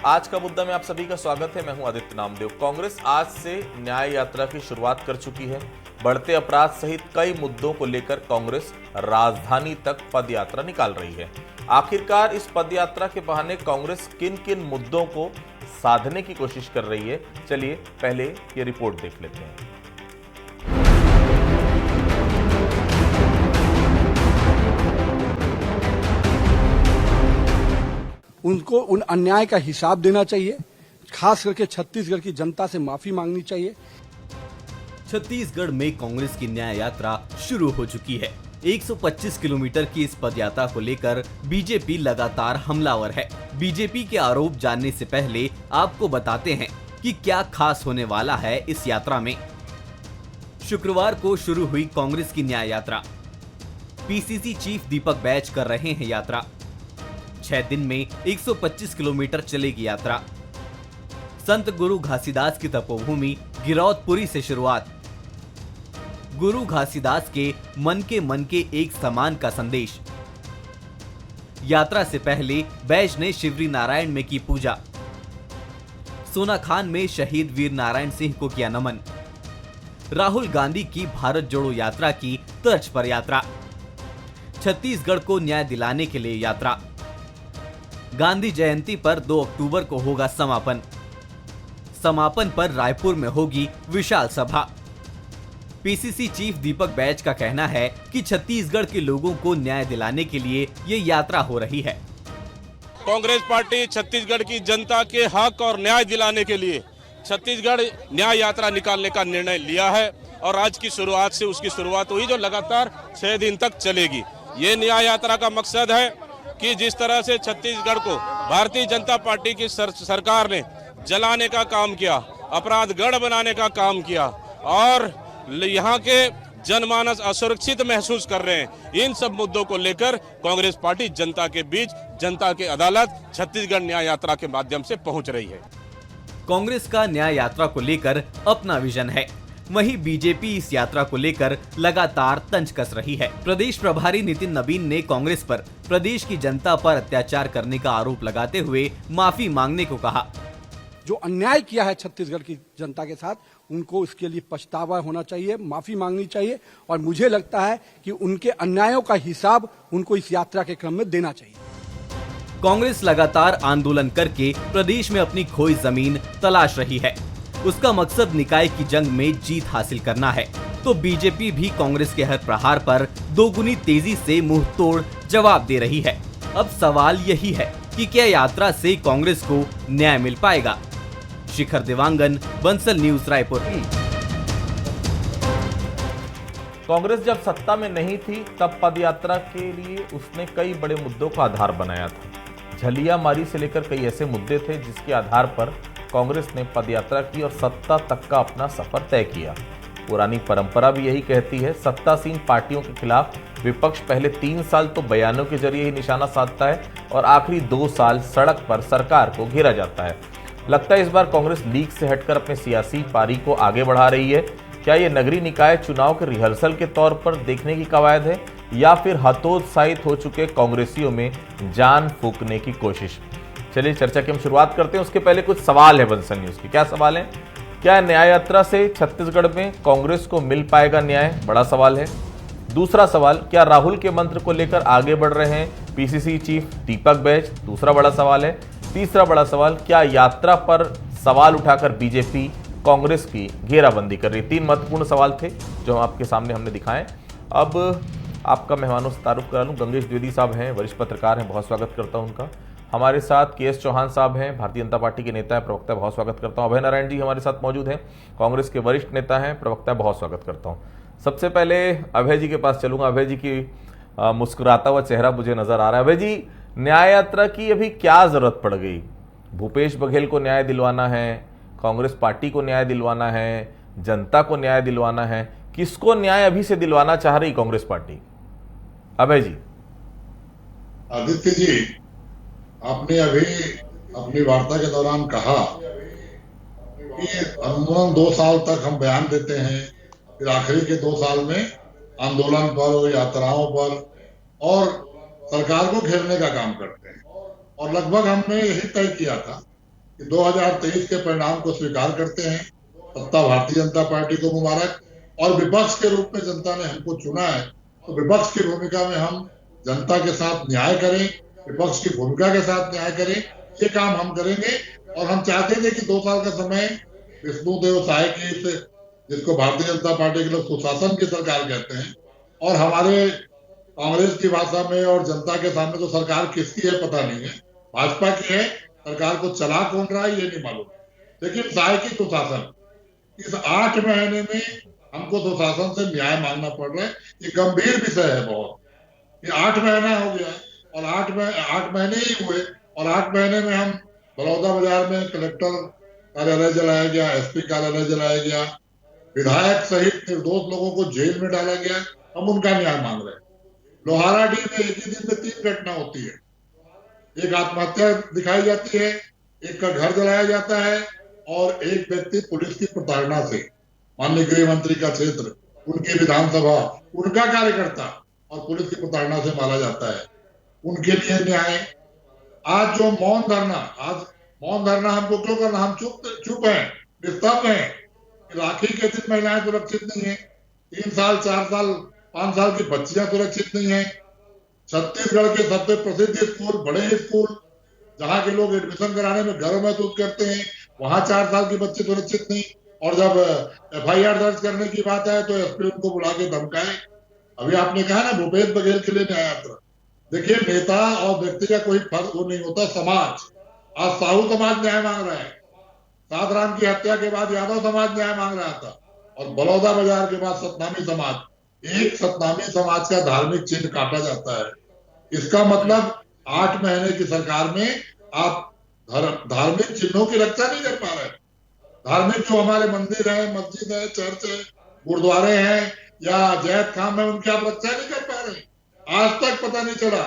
आज का मुद्दा में आप सभी का स्वागत है। मैं हूं आदित्य नामदेव। कांग्रेस आज से न्याय यात्रा की शुरुआत कर चुकी है। बढ़ते अपराध सहित कई मुद्दों को लेकर कांग्रेस राजधानी तक पद यात्रा निकाल रही है। आखिरकार इस पद यात्रा के बहाने कांग्रेस किन किन मुद्दों को साधने की कोशिश कर रही है, चलिए पहले ये रिपोर्ट देख लेते हैं। उनको उन अन्याय का हिसाब देना चाहिए। खास करके छत्तीसगढ़ की जनता से माफी मांगनी चाहिए। छत्तीसगढ़ में कांग्रेस की न्याय यात्रा शुरू हो चुकी है। 125 किलोमीटर की इस पदयात्रा को लेकर बीजेपी लगातार हमलावर है। बीजेपी के आरोप जानने से पहले आपको बताते हैं कि क्या खास होने वाला है इस यात्रा में। शुक्रवार को शुरू हुई कांग्रेस की न्याय यात्रा। पीसीसी चीफ दीपक बैज कर रहे हैं यात्रा। 6 दिन में 125 किलोमीटर चलेगी यात्रा। संत गुरु घासीदास की तपोभूमि गिरौदपुरी से शुरुआत। गुरु घासीदास के मन के एक समान का संदेश। यात्रा से पहले बैज ने शिवरी नारायण में की पूजा। सोनाखान में शहीद वीर नारायण सिंह को किया नमन। राहुल गांधी की भारत जोड़ो यात्रा की तर्ज पर यात्रा। छत्तीसगढ़ को न्याय दिलाने के लिए यात्रा। गांधी जयंती पर 2 अक्टूबर को होगा समापन। समापन पर रायपुर में होगी विशाल सभा। पीसीसी चीफ दीपक बैज का कहना है कि छत्तीसगढ़ के लोगों को न्याय दिलाने के लिए ये यात्रा हो रही है। कांग्रेस पार्टी छत्तीसगढ़ की जनता के हक और न्याय दिलाने के लिए छत्तीसगढ़ न्याय यात्रा निकालने का निर्णय लिया है और आज की शुरुआत से उसकी शुरुआत हुई जो लगातार 6 दिन तक चलेगी। ये न्याय यात्रा का मकसद है कि जिस तरह से छत्तीसगढ़ को भारतीय जनता पार्टी की सरकार ने जलाने का काम किया, अपराध गढ़ बनाने का काम किया और यहाँ के जनमानस असुरक्षित महसूस कर रहे हैं, इन सब मुद्दों को लेकर कांग्रेस पार्टी जनता के बीच, जनता के अदालत छत्तीसगढ़ न्याय यात्रा के माध्यम से पहुंच रही है। कांग्रेस का न्याय यात्रा को लेकर अपना विजन है, वहीं बीजेपी इस यात्रा को लेकर लगातार तंज कस रही है। प्रदेश प्रभारी नितिन नवीन ने कांग्रेस पर प्रदेश की जनता पर अत्याचार करने का आरोप लगाते हुए माफी मांगने को कहा। जो अन्याय किया है छत्तीसगढ़ की जनता के साथ, उनको इसके लिए पछतावा होना चाहिए, माफी मांगनी चाहिए और मुझे लगता है कि उनके अन्यायों का हिसाब उनको इस यात्रा के क्रम में देना चाहिए। कांग्रेस लगातार आंदोलन करके प्रदेश में अपनी खोई जमीन तलाश रही है। उसका मकसद निकाय की जंग में जीत हासिल करना है, तो बीजेपी भी कांग्रेस के हर प्रहार पर दोगुनी तेजी से मुंह तोड़ जवाब दे रही है। अब सवाल यही है कि क्या यात्रा से कांग्रेस को न्याय मिल पाएगा। शिखर देवांगन, बंसल न्यूज, रायपुर। कांग्रेस जब सत्ता में नहीं थी तब पदयात्रा के लिए उसने कई बड़े मुद्दों का आधार बनाया था। झलियामारी से लेकर कई ऐसे मुद्दे थे जिसके आधार पर कांग्रेस ने पदयात्रा की और सत्ता तक का अपना सफर तय किया। पुरानी परंपरा भी यही कहती है, सत्तासीन पार्टियों के खिलाफ विपक्ष पहले 3 साल तो बयानों के जरिए ही निशाना साधता है और आखिरी 2 साल सड़क पर सरकार को घेरा जाता है। लगता है इस बार कांग्रेस लीग से हटकर अपने सियासी पारी को आगे बढ़ा रही है। क्या ये नगरीय निकाय चुनाव के रिहर्सल के तौर पर देखने की कवायद है या फिर हतोत्साहित हो चुके कांग्रेसियों में जान फूंकने की कोशिश? चलिए चर्चा की हम शुरुआत करते हैं। उसके पहले कुछ सवाल है बंसल न्यूज के। क्या सवाल है? क्या न्याय यात्रा से छत्तीसगढ़ में कांग्रेस को मिल पाएगा न्याय? बड़ा सवाल है। दूसरा सवाल, क्या राहुल के मंत्र को लेकर आगे बढ़ रहे हैं पीसीसी चीफ दीपक बैज? दूसरा बड़ा सवाल है। तीसरा बड़ा सवाल, क्या यात्रा पर सवाल उठाकर बीजेपी कांग्रेस की घेराबंदी कर रही है? 3 महत्वपूर्ण सवाल थे जो आपके सामने हमने दिखाए। अब आपका मेहमानों से तारुफ करा लूं। गंगेश द्विवेदी साहब हैं, वरिष्ठ पत्रकार हैं, बहुत स्वागत करता हूं उनका। हमारे साथ के.एस. चौहान साहब हैं, भारतीय जनता पार्टी के नेता है, प्रवक्ता, बहुत स्वागत करता हूं। अभय नारायण जी हमारे साथ मौजूद हैं, कांग्रेस के वरिष्ठ नेता हैं, प्रवक्ता, बहुत स्वागत करता हूं। सबसे पहले अभय जी के पास चलूंगा। अभय जी की मुस्कुराता हुआ चेहरा मुझे नजर आ रहा है। अभय जी, न्याय यात्रा की अभी क्या जरूरत पड़ गई? भूपेश बघेल को न्याय दिलवाना है, कांग्रेस पार्टी को न्याय दिलवाना है, जनता को न्याय दिलवाना है, किसको न्याय अभी से दिलवाना चाह रही कांग्रेस पार्टी? अभय जी। आदित्य जी, आपने अभी अपनी वार्ता के दौरान कहा कि अमूमन 2 साल तक हम बयान देते हैं, फिर आखिरी के 2 साल में आंदोलन पर, यात्राओं पर और सरकार को घेरने का काम करते हैं और लगभग हमने यही तय किया था कि 2023 के परिणाम को स्वीकार करते हैं। सत्ता भारतीय जनता पार्टी को मुबारक। और विपक्ष के रूप में जनता ने हमको चुना है, तो विपक्ष की भूमिका में हम जनता के साथ न्याय करें, विपक्ष की भूमिका के साथ न्याय करें, ये काम हम करेंगे। और हम चाहते थे कि 2 साल का समय विष्णुदेव साय की, जिसको भारतीय जनता पार्टी के लोग सुशासन की सरकार कहते हैं, और हमारे कांग्रेस की भाषा में और जनता के सामने तो सरकार किसकी है पता नहीं है, भाजपा की है, सरकार को चला कौन रहा है ये नहीं मालूम। लेकिन साय की सुशासन, इस 8 महीने में हमको सुशासन से न्याय मांगना पड़ रहा है। ये गंभीर विषय है बहुत। ये 8 महीना हो गया और 8 महीने ही हुए और 8 महीने में हम बलौदा बाजार में कलेक्टर कार्यालय जलाया गया, एसपी कार्यालय जलाया गया, विधायक सहित निर्दोष लोगों को जेल में डाला गया, हम उनका न्याय मांग रहे हैं। लोहाराडीह में एक ही दिन में 3 घटना होती है, एक आत्महत्या दिखाई जाती है, एक का घर जलाया जाता है और एक व्यक्ति पुलिस की प्रताड़ना से, माननीय गृह मंत्री का क्षेत्र, उनकी विधानसभा, उनका कार्यकर्ता और पुलिस की प्रताड़ना से मारा जाता है, उनके लिए न्याय। आज जो मौन धरना हमको क्यों करना, हम चुप हैं, निस्तब्ध हैं। राखी के दिन महिलाएं सुरक्षित नहीं है, 3 साल 4 साल 5 साल की बच्चियां सुरक्षित नहीं है। छत्तीसगढ़ के सबसे प्रसिद्ध स्कूल, बड़े स्कूल, जहां के लोग एडमिशन कराने में गर्व महसूस करते हैं, वहां 4 साल की बच्ची सुरक्षित नहीं। और जब FIR दर्ज करने की बात है तो एसपी उनको बुला के धमकाए। अभी आपने कहा ना भूपेश बघेल के लिए न्याय यात्रा, देखिए नेता और व्यक्ति का कोई फर्क वो नहीं होता, समाज। आज साहू समाज न्याय मांग रहा है, साधराम की हत्या के बाद यादव समाज न्याय मांग रहा था, और बलौदा बाजार के बाद सतनामी समाज, एक सतनामी समाज का धार्मिक चिन्ह काटा जाता है। इसका मतलब 8 महीने की सरकार में आप धार्मिक चिन्हों की रक्षा नहीं कर पा रहे। धार्मिक जो हमारे मंदिर है, मस्जिद है, चर्च है, गुरुद्वारे हैं या जैत खाम है, उनकी आप रक्षा नहीं कर पा रहे। आज तक पता नहीं चला।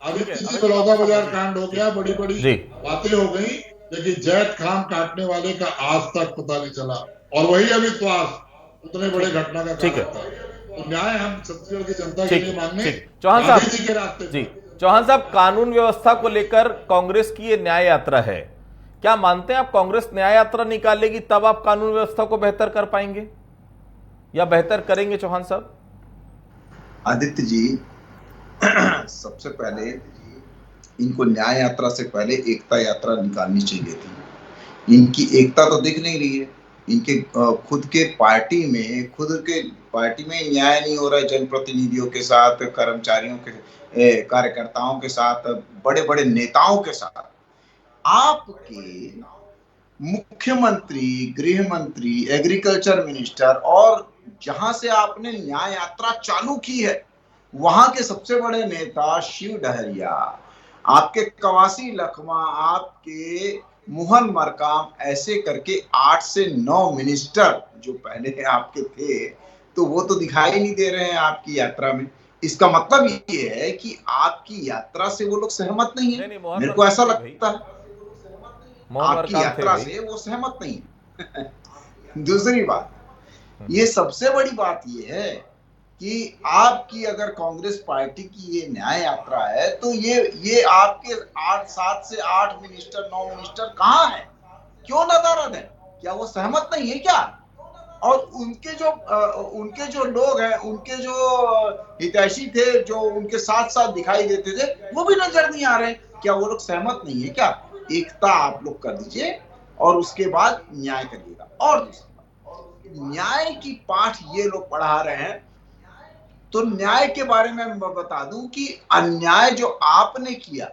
अभी किसी बलौदा बाजार कांड हो गया, बड़ी बड़ी बातें हो गई, लेकिन जैत खाम काटने वाले का आज तक पता नहीं चला। और वही अविश्वास उतने बड़े घटना का कारण था। तो न्याय हम छत्तीसगढ़ की जनता के लिए मांगने चौहान साहब के रास्ते जी, चौहान साहब, कानून व्यवस्था को लेकर कांग्रेस की ये न्याय यात्रा है, क्या मानते हैं आप कांग्रेस न्याय यात्रा निकालेगी तब आप कानून व्यवस्था को बेहतर कर पाएंगे या बेहतर करेंगे? चौहान साहब। आदित्य जी, सबसे पहले इनको न्याय यात्रा से पहले एकता यात्रा निकालनी चाहिए थी। इनकी एकता तो दिख नहीं रही है। इनके खुद के पार्टी में न्याय नहीं हो रहा है, जनप्रतिनिधियों के साथ, कर्मचारियों के, कार्यकर्ताओं के साथ, बड़े बड़े नेताओं के साथ। आपके मुख्यमंत्री, गृह मंत्री, एग्रीकल्चर मिनिस्टर और जहां से आपने न्याय यात्रा चालू की है वहां के सबसे बड़े नेता शिव डहरिया, आपके कवासी लखमा, आपके मोहन मरकाम, ऐसे करके 8 से 9 मिनिस्टर जो पहले आपके थे, तो वो तो दिखाई नहीं दे रहे हैं आपकी यात्रा में। इसका मतलब ये है कि आपकी यात्रा से वो लोग सहमत नहीं है। मेरे को ऐसा लगता है आपकी यात्रा से वो सहमत नहीं है। दूसरी बात, ये सबसे बड़ी बात ये है कि आपकी अगर कांग्रेस पार्टी की ये न्याय यात्रा है तो ये आपके 7 से 8 मिनिस्टर, 9 मिनिस्टर कहाँ हैं? क्यों नदारद है? क्या वो सहमत नहीं है क्या? और उनके जो लोग हैं, उनके जो हितैषी थे, जो उनके साथ साथ दिखाई देते थे, वो भी नजर नहीं आ रहे। क्या वो लोग सहमत नहीं है क्या? एकता आप लोग कर दीजिए और उसके बाद न्याय करिएगा। और दूसरी, न्याय की पाठ ये लोग पढ़ा रहे हैं, तो न्याय के बारे में मैं बता दूं कि अन्याय जो आपने किया,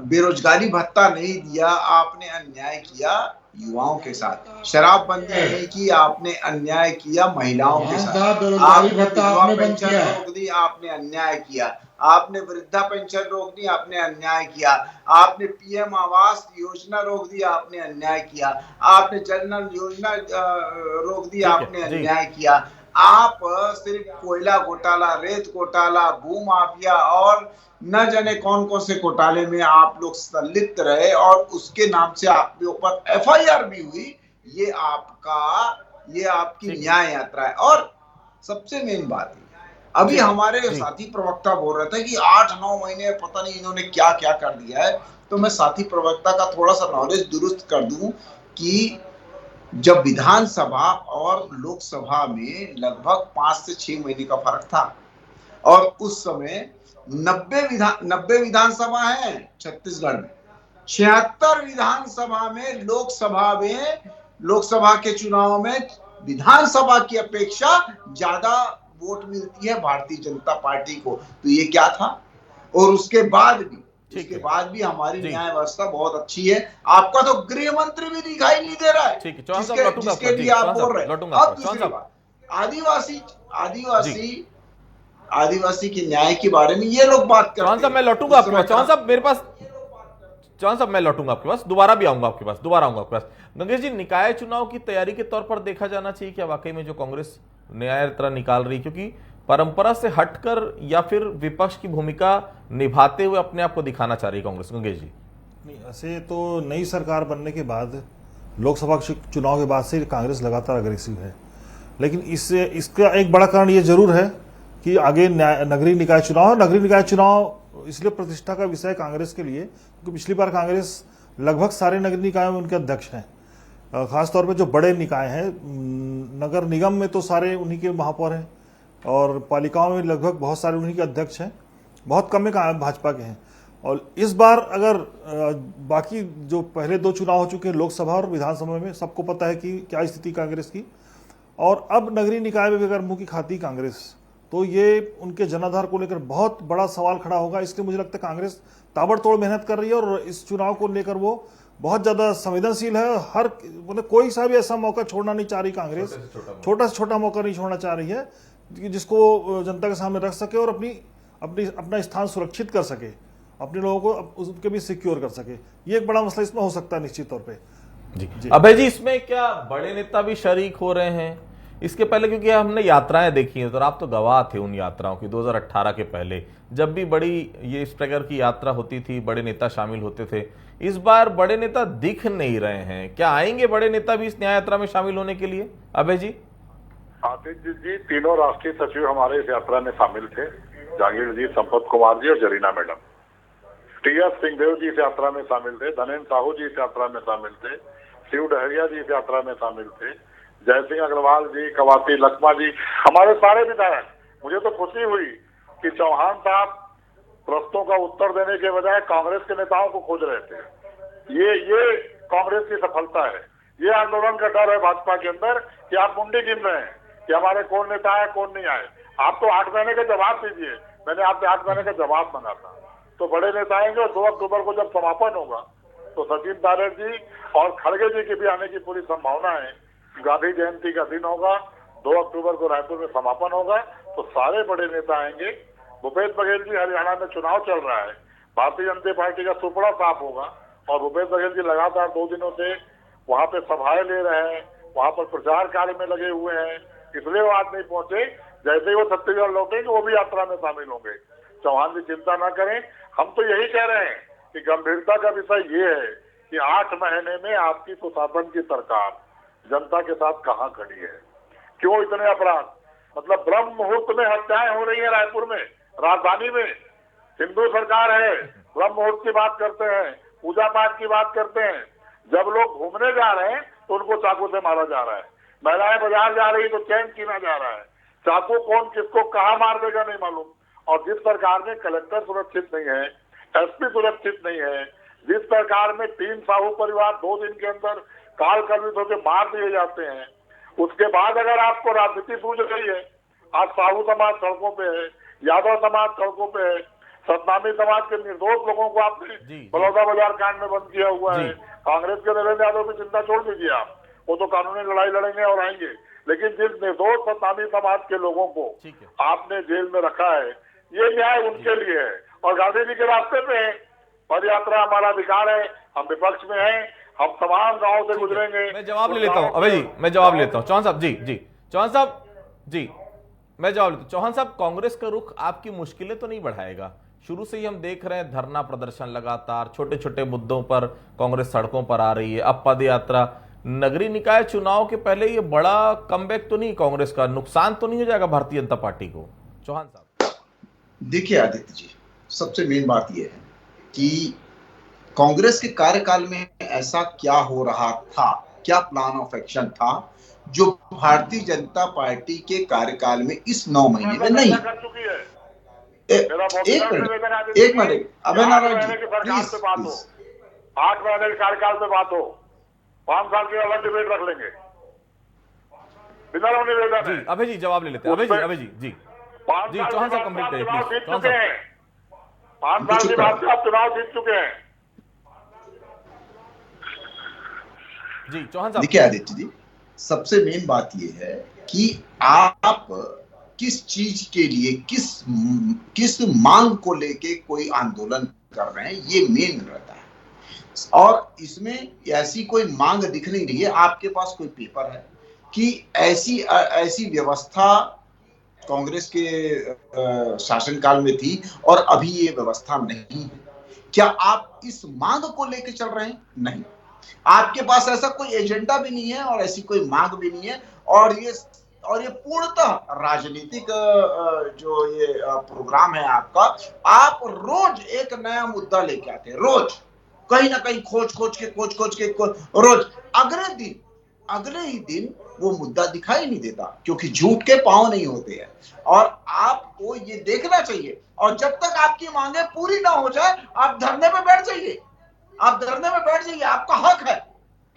बेरोजगारी भत्ता नहीं दिया, आपने अन्याय किया युवाओं के साथ। शराबबंदी नहीं की, आपने अन्याय किया महिलाओं के साथ। आपने विधवा पेंशन रोक दी, आपने अन्याय किया। आपने वृद्धा पेंशन रोक दी, आपने अन्याय किया। आपने PM आवास योजना रोक दी, आपने अन्याय किया। आपने जन धन योजना रोक दी, आपने अन्याय किया। आप सिर्फ कोयला घोटाला, रेत घोटाला, भू माफिया और न जाने कौन कौन से घोटाले में आप लोग संलिप्त रहे और उसके नाम से आपके ऊपर FIR भी हुई। ये आपकी न्याय यात्रा है। और सबसे मेन बात है, अभी हमारे साथी प्रवक्ता बोल रहे थे कि 8-9 महीने पता नहीं इन्होंने क्या क्या कर दिया है। तो मैं साथी प्रवक्ता का थोड़ा सा नॉलेज दुरुस्त कर दूं कि जब विधानसभा और लोकसभा में लगभग 5 से 6 महीने का फर्क था और उस समय 90 विधानसभा है छत्तीसगढ़ में, 76 विधानसभा में लोकसभा के चुनाव में विधानसभा की अपेक्षा ज्यादा वोट मिलती है भारतीय जनता पार्टी को। तो ये क्या था? और उसके बाद भी हमारी न्याय व्यवस्था बहुत अच्छी है। आपका तो गृह मंत्री भी दिखाई नहीं दे रहा है, जिसके लिए आप बोल रहे हैं। अब दूसरी बात, आदिवासी के न्याय के बारे में ये लोग बात करते हैं। मैं लौटूंगा आपके पास चौहान साहब, मेरे पास चौहान साहब, मैं लौटूंगा आपके पास, दोबारा भी आऊंगा आपके पास। गंगेश जी, निकाय चुनाव की तैयारी के तौर पर देखा जाना चाहिए क्या वाकई में जो कांग्रेस न्याय यात्रा निकाल रही, क्योंकि परंपरा से हटकर या फिर विपक्ष की भूमिका निभाते हुए अपने आप को दिखाना चाह रही कांग्रेस? गंगेश जी, नहीं, ऐसे तो नई सरकार बनने के बाद, लोकसभा चुनाव के बाद से कांग्रेस लगातार अग्रेसिव है, लेकिन इसका एक बड़ा कारण ये जरूर है कि आगे नगरीय निकाय चुनाव इसलिए प्रतिष्ठा का विषय कांग्रेस के लिए क्योंकि पिछली बार कांग्रेस लगभग सारे नगरीय निकायों में उनके अध्यक्ष हैं। खासतौर पे जो बड़े निकाय हैं, नगर निगम में तो सारे उन्हीं के महापौर हैं और पालिकाओं में लगभग बहुत सारे उन्हीं के अध्यक्ष हैं, बहुत कम भाजपा के हैं। और इस बार अगर बाकी जो पहले 2 चुनाव हो चुके हैं लोकसभा और विधानसभा में, सबको पता है कि क्या स्थिति कांग्रेस की, और अब नगरीय निकाय में भी अगर मुंह की खाती कांग्रेस, तो ये उनके जनाधार को लेकर बहुत बड़ा सवाल खड़ा होगा। इसलिए मुझे लगता है कांग्रेस ताबड़तोड़ मेहनत कर रही है और इस चुनाव को लेकर वो बहुत ज्यादा संवेदनशील है। हर मतलब कोई सा भी ऐसा मौका छोड़ना नहीं चाह रही कांग्रेस, छोटा से छोटा मौका नहीं छोड़ना चाह रही है जिसको जनता के सामने रख सके और अपना स्थान सुरक्षित कर सके, अपने लोगों को उसके भी सिक्योर कर सके। ये एक बड़ा मसला इसमें हो सकता है निश्चित तौर पे। जी अभय जी, इसमें क्या बड़े नेता भी शरीक हो रहे हैं? इसके पहले क्योंकि हमने यात्राएं देखी हैं, तो आप तो गवाह थे उन यात्राओं की 2018 के पहले, जब भी बड़ी ये इस प्रकार की यात्रा होती थी बड़े नेता शामिल होते थे। इस बार बड़े नेता दिख नहीं रहे हैं, क्या आएंगे बड़े नेता भी इस न्याय यात्रा में शामिल होने के लिए? अभय जी, आदित्य जी, तीनों राष्ट्रीय सचिव हमारे इस यात्रा में शामिल थे, जहांगीर जी, संपत कुमार जी और जरीना मैडम। टी.एस. सिंहदेव जी इस यात्रा में शामिल थे, धनेन्द्र साहू जी इस यात्रा में शामिल थे, शिव डहरिया जी इस यात्रा में शामिल थे, जय सिंह अग्रवाल जी, कवाती लखमा जी, हमारे सारे विधायक। मुझे तो खुशी हुई कि चौहान साहब प्रश्नों का उत्तर देने के बजाय कांग्रेस के नेताओं को खोज रहे थे। ये कांग्रेस की सफलता है। ये आंदोलन का डर है भाजपा के अंदर कि आप मुंडी गिन रहे हैं कि हमारे कौन नेता आए कौन नहीं आए। आप तो 8 महीने का जवाब दीजिए। मैंने आपसे 8 महीने का जवाब मांगा था। तो बड़े नेता आएंगे और 2 अक्टूबर को जब समापन होगा तो सचिन पायलट जी और खड़गे जी के भी आने की पूरी संभावना है। गांधी जयंती का दिन होगा, 2 अक्टूबर को रायपुर में समापन होगा, तो सारे बड़े नेता आएंगे। भूपेश बघेल जी, हरियाणा में चुनाव चल रहा है, भारतीय जनता पार्टी का सुपड़ा साफ होगा और भूपेश बघेल जी लगातार 2 दिनों से वहां पे सभाएं ले रहे हैं, वहां पर प्रचार कार्य में लगे हुए हैं, इसलिए वो आज नहीं पहुंचे। जैसे ही वो छत्तीसगढ़ लौटेंगे वो भी यात्रा में शामिल होंगे। चौहान जी चिंता ना करें, हम तो यही कह रहे हैं कि गंभीरता का विषय ये है कि 8 महीने में आपकी सुशासन की सरकार जनता के साथ कहां खड़ी है। क्यों इतने अपराध, मतलब ब्रह्म मुहूर्त में हत्याएं हो रही है रायपुर में, राजधानी में। हिंदू सरकार है, ब्रह्म मुहूर्त की बात करते हैं, पूजा पाठ की बात करते हैं। जब लोग घूमने जा रहे हैं तो उनको चाकू से मारा जा रहा है। महिलाएं बाजार जा रही तो चैन छीना जा रहा है। चाकू कौन किसको कहां मार देगा नहीं मालूम। और जिस सरकार में कलेक्टर सुरक्षित नहीं है, एसपी सुरक्षित नहीं है, जिस सरकार में 3 साहू परिवार 2 दिन के अंदर काल कलवित होकर मार दिए जाते हैं, उसके बाद अगर आपको राजनीति सूझ रही है, आज साहू समाज सड़कों पे है, यादव समाज सड़कों पे है, सतनामी समाज के निर्दोष लोगों को आपने बलौदा बाजार कांड में बंद किया हुआ है। कांग्रेस के नरेंद्र यादव की चिंता छोड़ दीजिए आप, वो तो कानूनी लड़ाई लड़ेंगे और आएंगे, लेकिन जिस निर्दोष सतनामी समाज के लोगों को आपने जेल में रखा है, ये न्याय उनके लिए है। और गांधी जी के रास्ते पे है, पद यात्रा हमारा अधिकार है, हम विपक्ष में हैं, हम तमाम गांव से गुजरेंगे। मैं जवाब ले लेता हूं अभय जी, मैं जवाब लेता हूं। चौहान साहब जी चौहान साहब जी, मैं जवाब लेता हूं। चौहान साहब, कांग्रेस का रुख आपकी मुश्किलें तो नहीं बढ़ाएगा? शुरू से ही हम देख रहे हैं धरना प्रदर्शन लगातार, छोटे छोटे मुद्दों पर कांग्रेस सड़कों पर आ रही है, अब पद यात्रा। नगरीय निकाय चुनाव के पहले ये बड़ा कमबैक तो नहीं कांग्रेस का, नुकसान तो नहीं हो जाएगा भारतीय जनता पार्टी को? चौहान साहब देखिए आदित्य जी, सबसे मेन बात यह है कि कांग्रेस के कार्यकाल में ऐसा क्या हो रहा था, क्या प्लान ऑफ एक्शन था जो भारतीय जनता पार्टी के कार्यकाल में इस 9 महीने में नहीं। कर चुकी है। एक मिनट अभय नारायण जी प्लीज 8 महीने के कार्यकाल पे बात हो, 5 साल की अलग डिबेट रख लेंगे बिना निवेदन जी अभय जी जवाब ले लेते हैं। अभय जी जी 5 जी, साल चौहान के साहब बाद कंप्लीट आप करिए, चुनाव प्लीज, जीत चौहान चुके साहब। हैं। 5 साल के बाद से आप चुनाव जीत चुके हैं। जी चौहान साहब। देखिए आदित्य जी, सबसे मेन बात यह है कि आप किस चीज के लिए, किस मांग को लेके कोई आंदोलन कर रहे हैं, ये मेन रहता है। और इसमें ऐसी कोई मांग दिख नहीं रही है। आपके पास कोई पेपर है कि ऐसी व्यवस्था कांग्रेस के शासनकाल में थी और अभी ये व्यवस्था नहीं है? क्या आप इस मांग को लेकर चल रहे हैं? नहीं, आपके पास ऐसा कोई एजेंडा भी नहीं है और ऐसी कोई मांग भी नहीं है। और ये पूर्णतः राजनीतिक जो ये प्रोग्राम है आपका, आप रोज एक नया मुद्दा लेके आते हैं, रोज कहीं ना कहीं खोज के रोज अगले ही दिन वो मुद्दा दिखाई नहीं देता, क्योंकि झूठ के पांव नहीं होते हैं। और आपको ये देखना चाहिए, और जब तक आपकी मांगे पूरी ना हो जाए आप धरने पे बैठ जाइए, आपका हक है।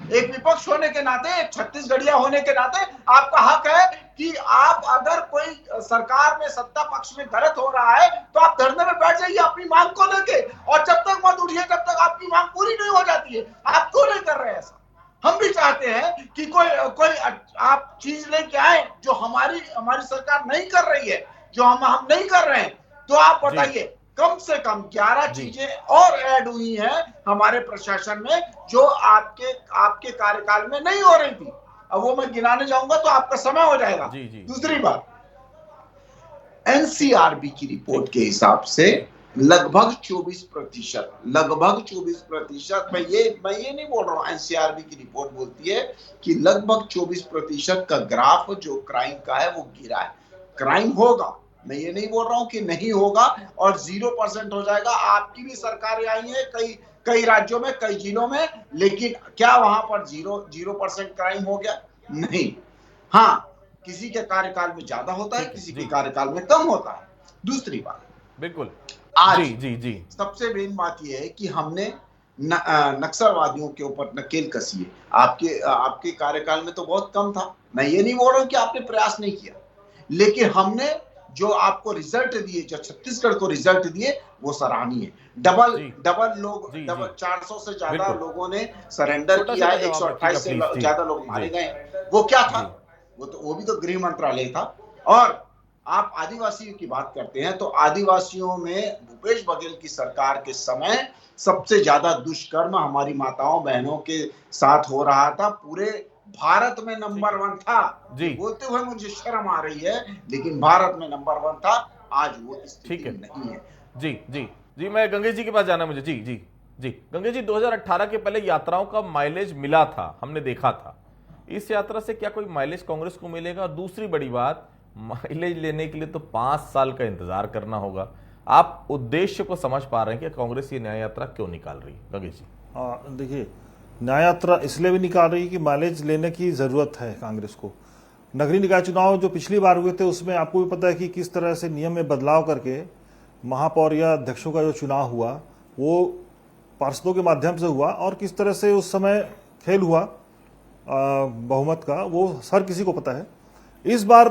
एक विपक्ष होने के नाते, एक छत्तीसगढ़िया होने के नाते आपका हक है कि आप अगर कोई सरकार में सत्ता पक्ष में गलत हो रहा है तो आप धरने में बैठ जाइए अपनी मांग को लेके, और जब तक मत उठिए जब तक आपकी मांग पूरी नहीं हो जाती है। आप क्यों नहीं कर रहे हैं ऐसा? हम भी चाहते हैं कि कोई आप चीज लेके आए जो हमारी सरकार नहीं कर रही है, जो हम नहीं कर रहे हैं, तो आप बताइए। कम से कम 11 चीजें और ऐड हुई हैं हमारे प्रशासन में जो आपके कार्यकाल में नहीं हो रही थी। अब वो मैं गिनाने जाऊंगा तो आपका समय हो जाएगा। दूसरी बात, एनसीआरबी की रिपोर्ट के हिसाब से लगभग 24%, मैं ये नहीं बोल रहा हूं, एनसीआरबी की रिपोर्ट बोलती है कि लगभग 24% का ग्राफ जो क्राइम का है वो गिरा है। क्राइम होगा, मैं ये नहीं बोल रहा हूं कि नहीं होगा, और 0% हो जाएगा। आपकी भी सरकारें आई हैं कई राज्यों में, कई जिलों में, लेकिन क्या वहां पर 0% क्राइम हो गया? नहीं। हाँ, किसी के कार्यकाल में ज्यादा होता है, किसी के कार्यकाल में कम होता है। दूसरी बात, बिल्कुल आज जी सबसे मेन बात यह है कि हमने नक्सलवादियों के ऊपर नकेल कसी है। आपके कार्यकाल में तो बहुत कम था, मैं ये नहीं बोल रहा हूं कि आपने प्रयास नहीं किया, लेकिन हमने जो आपको रिजल्ट दिए, जो छत्तीसगढ़ को रिजल्ट दिए, वो सराहनीय है। डबल 400 से ज्यादा लोगों ने सरेंडर किया है, 128 से ज्यादा लोग मारे गए। वो क्या था? वो भी तो गृह मंत्रालय था। और आप आदिवासियों की बात करते हैं तो आदिवासियों में भूपेश बघेल की सरकार के समय सबसे ज्यादा दुष्कर्म हमारी माताओं बहनों के साथ हो रहा था। पूरे भारत में नंबर 1 था। बोलते हुए मुझे शर्म आ रही है, लेकिन भारत में नंबर 1 था। आज वो स्थिति नहीं है। जी मैं गंगेश जी के पास जाना मुझे। जी गंगेश जी, 2018 के पहले यात्राओं का माइलेज मिला था, हमने देखा था। इस यात्रा से क्या कोई माइलेज कांग्रेस को मिलेगा? दूसरी बड़ी बात, माइलेज लेने के लिए तो 5 साल का इंतजार करना होगा। आप उद्देश्य को समझ पा रहे हैं कि कांग्रेस ये न्याय यात्रा क्यों निकाल रही है? गंगेश जी। देखिए, न्याय यात्रा इसलिए भी निकाल रही है कि माइलेज लेने की जरूरत है कांग्रेस को। नगरीय निकाय चुनाव जो पिछली बार हुए थे उसमें आपको भी पता है कि किस तरह से नियम में बदलाव करके महापौर या अध्यक्षों का जो चुनाव हुआ वो पार्षदों के माध्यम से हुआ, और किस तरह से उस समय खेल हुआ बहुमत का, वो हर किसी को पता है। इस बार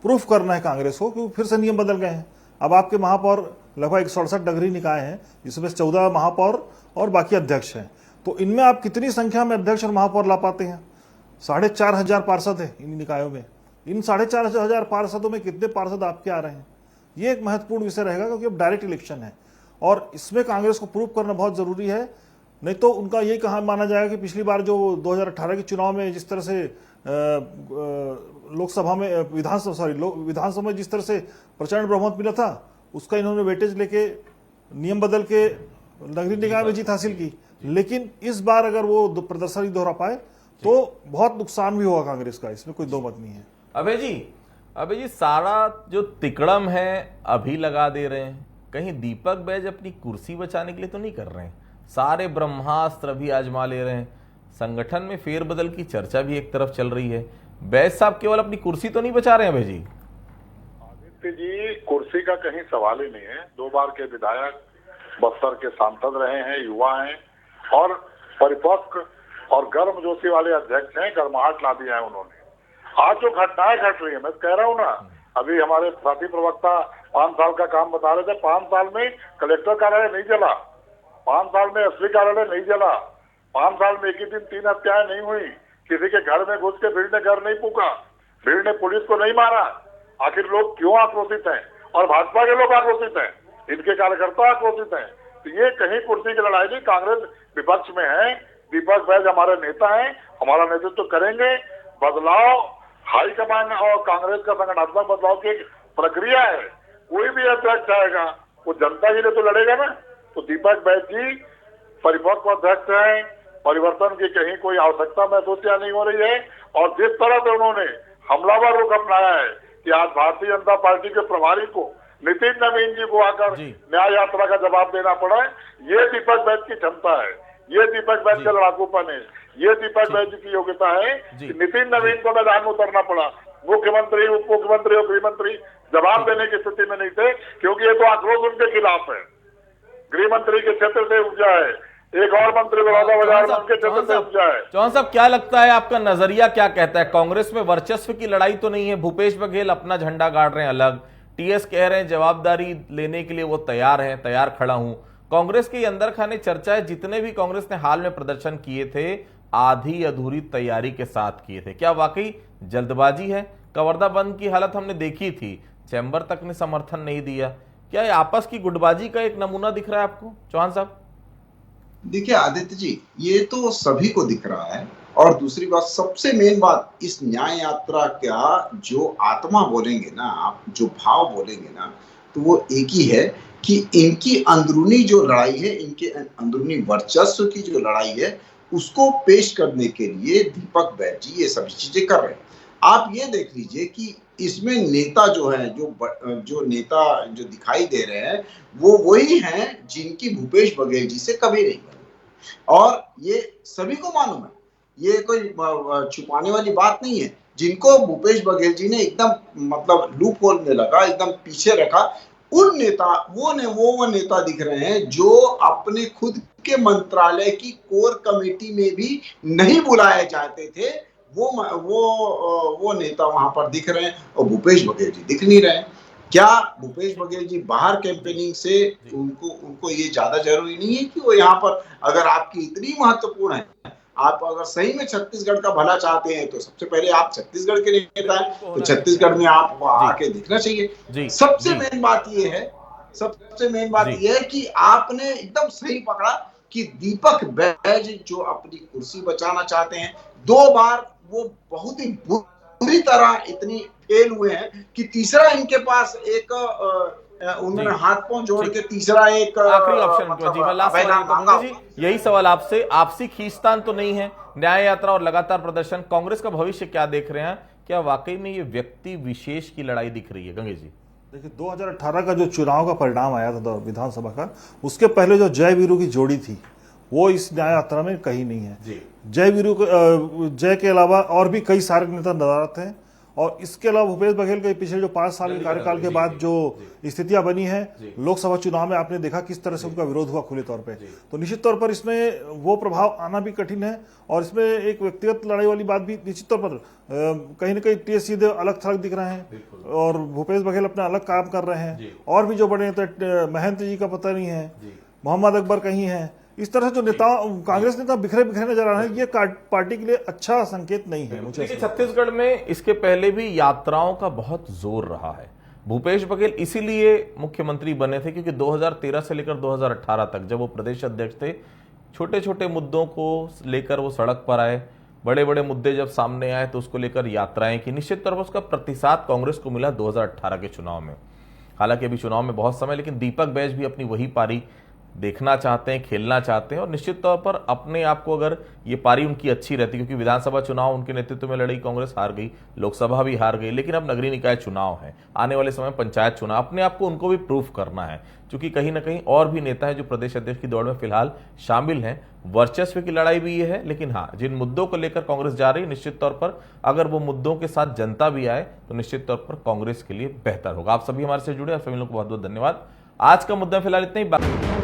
प्रूफ करना है कांग्रेस को कि फिर से नियम बदल गए हैं। अब आपके महापौर लगभग 167 नगरीय निकाय हैं, जिसमें 14 महापौर और बाकी अध्यक्ष हैं। तो इनमें आप कितनी संख्या में अध्यक्ष और महापौर ला पाते हैं? 4,500 पार्षद हैं इन निकायों में। इन 4,500 पार्षदों में कितने पार्षद आपके आ रहे हैं? ये एक महत्वपूर्ण विषय रहेगा, क्योंकि अब डायरेक्ट इलेक्शन है और इसमें कांग्रेस को प्रूव करना बहुत जरूरी है। नहीं तो उनका यही कहा माना जाएगा कि पिछली बार जो 2018 के चुनाव में जिस तरह से लोकसभा में विधानसभा में जिस तरह से प्रचंड बहुमत मिला था, उसका इन्होंने वेटेज लेके नियम बदल के नगरीय निकाय में जीत हासिल की। लेकिन इस बार अगर वो प्रदर्शन नहीं दोहरा पाए तो बहुत नुकसान भी होगा कांग्रेस का, इसमें कोई दो मत नहीं है। अबे जी सारा जो तिकड़म है अभी लगा दे रहे हैं, कहीं दीपक बैज अपनी कुर्सी बचाने के लिए तो नहीं कर रहे हैं? सारे ब्रह्मास्त्र भी आजमा ले रहे हैं। संगठन में फेरबदल की चर्चा भी एक तरफ चल रही है। बैस साहब केवल अपनी कुर्सी तो नहीं बचा रहे हैं भाई जी? आदित्य जी, कुर्सी का कहीं सवाल ही नहीं है। 2 बार के विधायक, बस्तर के सांसद रहे हैं, युवा हैं और परिपक्व और गर्मजोशी वाले अध्यक्ष हैं। गर्माहट ला दिया है उन्होंने। आज जो घटनाएं घट रही है, मैं कह रहा हूँ ना, अभी हमारे साथी प्रवक्ता 5 साल का काम बता रहे थे। 5 साल में कलेक्टर कार्यालय नहीं जला, 5 साल में एसपी कार्यालय नहीं जला, 5 साल में एक ही दिन 3 हत्याएं नहीं हुई, किसी के घर में घुस के भीड़ ने घर नहीं फूका, भीड़ ने पुलिस को नहीं मारा। आखिर लोग क्यों आक्रोशित हैं? और भाजपा के लोग आक्रोशित हैं, इनके कार्यकर्ता आक्रोशित हैं। तो ये कहीं कुर्सी की लड़ाई नहीं। कांग्रेस विपक्ष में है, दीपक बैज हमारे नेता हैं, हमारा नेतृत्व करेंगे। बदलाव हाईकमान और कांग्रेस का संगठनात्मक बदलाव की एक प्रक्रिया है। कोई भी अध्यक्ष आएगा वो जनता के लिए तो लड़ेगा ना। तो दीपक बैज जी परिपक्व अध्यक्ष हैं, परिवर्तन की कहीं कोई आवश्यकता महसूस या नहीं हो रही है। और जिस तरह से उन्होंने हमलावर रुख अपनाया है कि आज भारतीय जनता पार्टी के प्रभारी को, नितिन नवीन जी को आकर न्याय यात्रा का जवाब देना पड़ा है, ये दीपक बैज की क्षमता है, ये दीपक बैज का लड़ाकूपन है, ये दीपक बैज की योग्यता है कि नितिन नवीन को मैदान में उतरना पड़ा। मुख्यमंत्री, उप मुख्यमंत्री और गृहमंत्री जवाब देने की स्थिति में नहीं थे, क्योंकि ये तो आक्रोश उनके खिलाफ है। गृह मंत्री के क्षेत्र से उपजा है, एक और मंत्री बड़ौदा बाजार में उनके क्षेत्र से उपजा है। चौहान साहब, क्या लगता है, आपका नजरिया क्या कहता है? कांग्रेस में वर्चस्व की लड़ाई तो नहीं है? भूपेश बघेल अपना झंडा गाड़ रहे हैं अलग, टीएस कह रहे हैं जवाबदारी लेने के लिए वो तैयार है, तैयार खड़ा हूं। कांग्रेस के अंदर खाने चर्चा है, जितने भी कांग्रेस ने हाल में प्रदर्शन किए थे आधी अधूरी तैयारी के साथ किए थे। क्या वाकई जल्दबाजी है? कवर्धा बंद की हालत हमने देखी थी, चैंबर तक ने समर्थन नहीं दिया। क्या ये आपस की गुटबाजी का एक नमूना दिख रहा है आपको चौहान साहब? देखिए आदित्य जी, ये तो सभी को दिख रहा है। और दूसरी बात, सबसे मेन बात, इस न्याय यात्रा का जो आत्मा बोलेंगे ना आप, जो भाव बोलेंगे ना, तो वो एक ही है कि इनकी अंदरूनी जो लड़ाई है, इनके अंदरूनी वर्चस्व की जो लड़ाई है, उसको पेश करने के लिए दीपक बैज जी ये सभी चीजें कर रहे हैं। आप ये देख लीजिए कि इसमें नेता जो है, जो नेता जो दिखाई दे रहे हैं, वो वही हैं जिनकी भूपेश बघेल जी से कभी नहीं बनी। और ये सभी को मालूम है, ये कोई छुपाने वाली बात नहीं है। जिनको भूपेश बघेल जी ने एकदम मतलब लूप होल में लगा, एकदम पीछे रखा, उन नेता वो नेता दिख रहे हैं जो अपने खुद के मंत्रालय की कोर कमेटी में भी नहीं बुलाए जाते थे। वो नेता वहां पर दिख रहे हैं और भूपेश बघेल जी दिख नहीं रहे हैं। क्या भूपेश बघेल जी बाहर कैंपेनिंग से उनको ये ज्यादा जरूरी नहीं है कि वो यहाँ पर, अगर आपकी इतनी महत्वपूर्ण है, आप अगर सही में छत्तीसगढ़ का भला चाहते हैं, तो सबसे पहले आप छत्तीसगढ़ के नेता हैं, तो छत्तीसगढ़ में आप आके दिखना चाहिए। सबसे मेन बात ये है कि आपने एकदम सही पकड़ा कि दीपक बैज जो अपनी कुर्सी बचाना चाहते हैं, 2 बार वो बहुत ही बुरी तरह इतनी फेल हुए हैं कि तीसरा इनके पास एक उन्होंने हाथ पांव जोड़ के तीसरा एक आखिरी ऑप्शन यही सवाल आपसे, आपसी खींचतान तो नहीं है? न्याय यात्रा और लगातार प्रदर्शन, कांग्रेस का भविष्य क्या देख रहे हैं? क्या वाकई में ये व्यक्ति विशेष की लड़ाई दिख रही है? गंगे जी, देखिए 2018 का जो चुनाव का परिणाम आया था विधानसभा का, उसके पहले जो जय वीरू की जोड़ी थी वो इस न्याय यात्रा में कहीं नहीं है। जय के अलावा और भी कई सारे नेता नजर आते हैं। और इसके अलावा भूपेश बघेल के पिछले जो 5 साल के कार्यकाल के बाद जो स्थितियां बनी है, लोकसभा चुनाव में आपने देखा किस तरह से उनका विरोध हुआ खुले तौर पे। तो निश्चित तौर पर इसमें वो प्रभाव आना भी कठिन है। और इसमें एक व्यक्तिगत लड़ाई वाली बात भी निश्चित तौर पर कहीं ना कहीं टीएस सीधे अलग थलग दिख रहे हैं और भूपेश बघेल अपना अलग काम कर रहे हैं। और भी जो बड़े नेता, महंत जी का पता नहीं है, मोहम्मद अकबर कहीं है, इस तरह से जो नेता, कांग्रेस नेता बिखरे नजर आ रहे हैं, ये पार्टी के लिए अच्छा संकेत नहीं है मुझे। छत्तीसगढ़ में इसके पहले भी यात्राओं का बहुत जोर रहा है। भूपेश बघेल इसीलिए मुख्यमंत्री बने थे क्योंकि 2013 से लेकर 2018 तक जब वो प्रदेश अध्यक्ष थे, छोटे छोटे मुद्दों को लेकर वो सड़क पर आए, बड़े बड़े मुद्दे जब सामने आए तो उसको लेकर यात्राएं की। निश्चित तौर पर उसका प्रतिसाद कांग्रेस को मिला 2018 के चुनाव में। हालांकि अभी चुनाव में बहुत समय, लेकिन दीपक बैज भी अपनी वही पारी देखना चाहते हैं, खेलना चाहते हैं और निश्चित तौर पर अपने आप को अगर ये पारी उनकी अच्छी रहती, क्योंकि विधानसभा चुनाव उनके नेतृत्व में लड़ी कांग्रेस हार गई, लोकसभा भी हार गई, लेकिन अब नगरीय निकाय चुनाव है, आने वाले समय पंचायत चुनाव, अपने आप को उनको भी प्रूफ करना है, क्योंकि कहीं ना कहीं और भी नेता हैं जो प्रदेश अध्यक्ष की दौड़ में फिलहाल शामिल हैं। वर्चस्व की लड़ाई भी ये है, लेकिन हाँ, जिन मुद्दों को लेकर कांग्रेस जा रही है, निश्चित तौर पर अगर वो मुद्दों के साथ जनता भी आए तो निश्चित तौर पर कांग्रेस के लिए बेहतर होगा। आप सभी हमारे से जुड़े और सभी लोगों को बहुत बहुत धन्यवाद। आज का मुद्दा फिलहाल इतना ही।